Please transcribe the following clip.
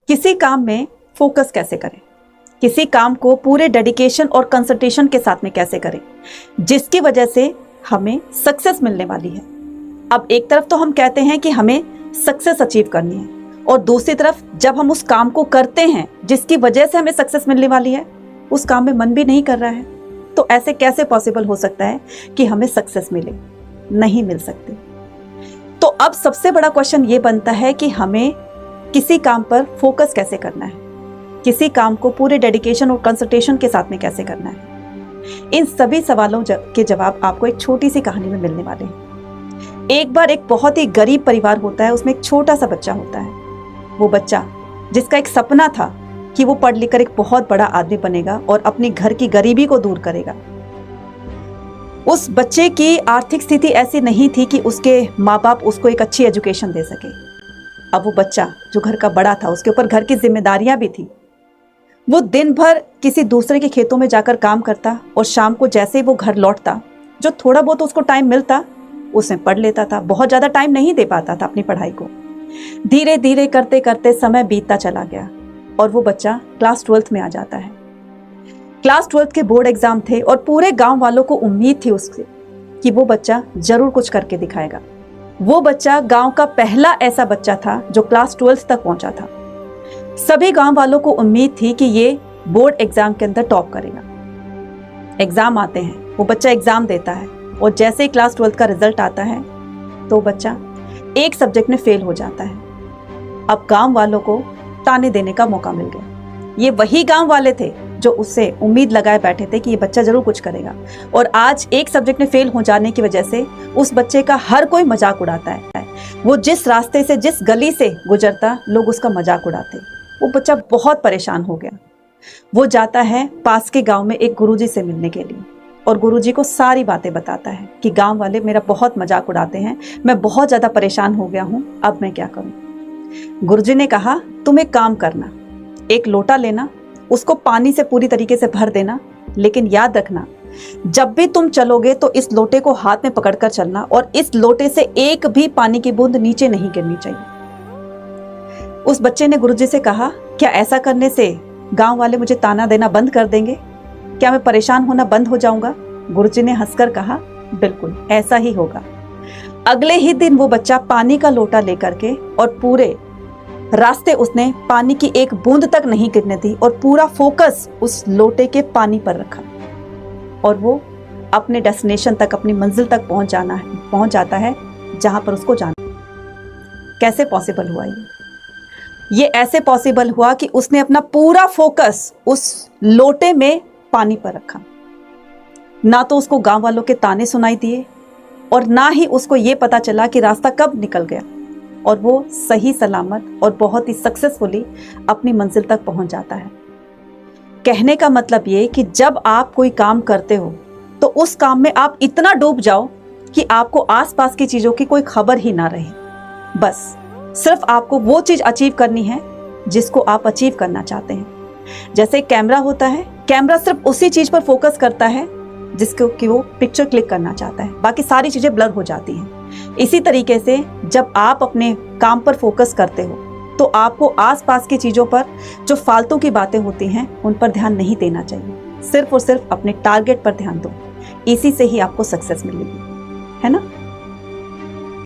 किसी काम में फोकस कैसे करें, किसी काम को पूरे डेडिकेशन और कंसंट्रेशन के साथ में कैसे करें जिसकी वजह से हमें सक्सेस मिलने वाली है। अब एक तरफ तो हम कहते हैं कि हमें सक्सेस अचीव करनी है, और दूसरी तरफ जब हम उस काम को करते हैं जिसकी वजह से हमें सक्सेस मिलने वाली है, उस काम में मन भी नहीं कर रहा है, तो ऐसे कैसे पॉसिबल हो सकता है कि हमें सक्सेस मिले? नहीं मिल सकती। तो अब सबसे बड़ा क्वेश्चन ये बनता है कि हमें किसी काम पर फोकस कैसे करना है, किसी काम को पूरे डेडिकेशन और कंसंट्रेशन के साथ में कैसे करना है। इन सभी सवालों के जवाब आपको एक छोटी सी कहानी में मिलने वाले हैं। एक बार एक बहुत ही गरीब परिवार होता है, उसमें एक छोटा सा बच्चा होता है। वो बच्चा जिसका एक सपना था कि वो पढ़ लिख कर एक बहुत बड़ा आदमी बनेगा और अपने घर की गरीबी को दूर करेगा। उस बच्चे की आर्थिक स्थिति ऐसी नहीं थी कि उसके माँ बाप उसको एक अच्छी एजुकेशन दे सके। अब वो बच्चा जो घर का बड़ा था, उसके ऊपर घर की जिम्मेदारियां भी थी। वो दिन भर किसी दूसरे के खेतों में जाकर काम करता और शाम को जैसे ही वो घर लौटता, जो थोड़ा बहुत उसको टाइम मिलता उसमें पढ़ लेता था। बहुत ज़्यादा टाइम नहीं दे पाता था अपनी पढ़ाई को। धीरे धीरे करते करते समय बीतता चला गया और वो बच्चा क्लास 12th में आ जाता है। क्लास 12th के बोर्ड एग्जाम थे और पूरे गांव वालों को उम्मीद थी उससे कि वो बच्चा जरूर कुछ करके दिखाएगा। वो बच्चा गांव का पहला ऐसा बच्चा था जो क्लास 12th तक पहुंचा था। सभी गांव वालों को उम्मीद थी कि ये बोर्ड एग्जाम के अंदर टॉप करेगा। एग्जाम आते हैं, वो बच्चा एग्जाम देता है और जैसे ही क्लास 12th का रिजल्ट आता है तो बच्चा एक सब्जेक्ट में फेल हो जाता है। अब गांव वालों को ताने देने का मौका मिल गया। ये वही गांव वाले थे जो उससे उम्मीद लगाए बैठे थे कि ये बच्चा जरूर कुछ करेगा, और आज एक सब्जेक्ट में फेल हो जाने की वजह से उस बच्चे का हर कोई मजाक उड़ाता है। वो जिस रास्ते से, जिस गली से गुजरता, लोग उसका मजाक उड़ाते। वो बच्चा बहुत परेशान हो गया। वो जाता है पास के गांव में एक गुरुजी से मिलने के लिए और गुरुजी को सारी बातें बताता है कि गांव वाले मेरा बहुत मजाक उड़ाते हैं, मैं बहुत ज्यादा परेशान हो गया हूं, अब मैं क्या करूं। गुरुजी ने कहा, तुम एक काम करना, एक लोटा लेना, उसको पानी से पूरी तरीके से भर देना, लेकिन याद रखना जब भी तुम चलोगे तो इस लोटे को हाथ में पकड़कर चलना और इस लोटे से एक भी पानी की बूंद नीचे नहीं गिरनी चाहिए। उस बच्चे ने गुरुजी से कहा, क्या ऐसा करने से गांव वाले मुझे ताना देना बंद कर देंगे? क्या मैं परेशान होना बंद हो जाऊंगा? गुरुजी ने हंसकर कहा, बिल्कुल ऐसा ही होगा। अगले ही दिन वो बच्चा पानी का लोटा लेकर के और पूरे रास्ते उसने पानी की एक बूंद तक नहीं गिरने दी और पूरा फोकस उस लोटे के पानी पर रखा और वो अपने डेस्टिनेशन तक, अपनी मंजिल तक पहुंच जाता है जहां पर उसको जाना। कैसे पॉसिबल हुआ ये ऐसे पॉसिबल हुआ कि उसने अपना पूरा फोकस उस लोटे में पानी पर रखा। ना तो उसको गांव वालों के ताने सुनाई दिए और ना ही उसको ये पता चला कि रास्ता कब निकल गया, और वो सही सलामत और बहुत ही सक्सेसफुली अपनी मंजिल तक पहुंच जाता है। कहने का मतलब ये कि जब आप कोई काम करते हो तो उस काम में आप इतना डूब जाओ कि आपको आसपास की चीजों की कोई खबर ही ना रहे। बस सिर्फ आपको वो चीज अचीव करनी है जिसको आप अचीव करना चाहते हैं। जैसे कैमरा होता है, कैमरा सिर्फ उसी चीज पर फोकस करता है जिसको कि वो पिक्चर क्लिक करना चाहता है, बाकी सारी चीजें ब्लर हो जाती हैं। इसी तरीके से जब आप अपने काम पर फोकस करते हो तो आपको आसपास की चीजों पर जो फालतू की बातें होती हैं उन पर ध्यान नहीं देना चाहिए। सिर्फ और सिर्फ अपने टारगेट पर ध्यान दो, इसी से ही आपको सक्सेस मिलेगी, है ना।